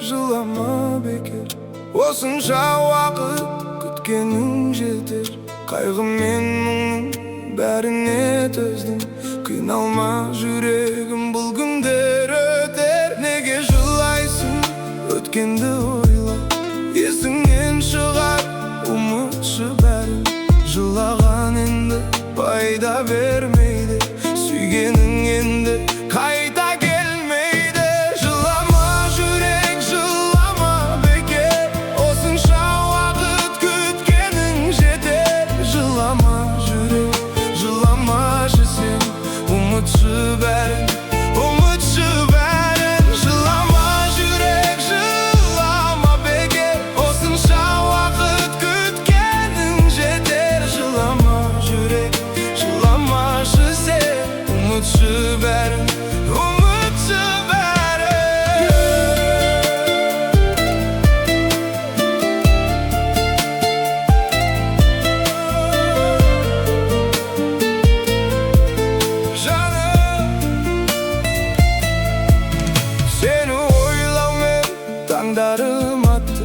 жылама бекер. Осынша уақыт күткенің жетер. Қайғы мен мұңның бәріне төздім. Қиналма жүрегім, бұл күндер өтер. Неге жылайсың өткенді ойлап? Есіңнен шығар ұмытшы бәрін. Жылаған енді пайда бермейді, сүйгенің енді қайта келмейді. Жылама жүрек, жылама бекер. Осынша уақыт күткенің жетер. Жылама жүрек, жыламашы сен, ұмытшы бәрін, ұмытшы бәрін. Жылама жүрек, жылама бекер. Осынша уақыт күткенің жетер. Жылама жүрек, жыламашы сен, ұмытшы бәрін, ұмытшы бәрін. Жаным, сені ойлаумен таңдарым атты.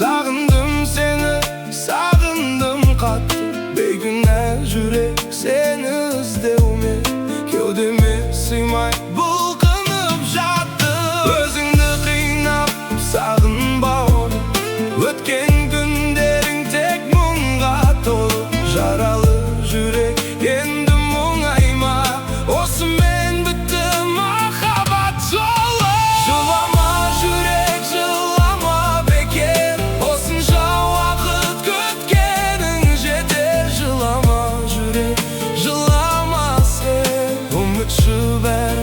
Сағындым сені, сағындым қатты. Бейкүнә жүрек сені іздеумен кеудеме сыймай бұлқынып жатты. Өзіңді қинап сағынба оны, өткен күндерің тек мұңға толы. Жаралы жүрек енді мұңайма, осымен бітті махаббат жолы. Жылама жүрек, жылама бекер. Осынша уақыт күткенің жетер. Жылама жүрек, жылама сен, ұмытшы бәрін.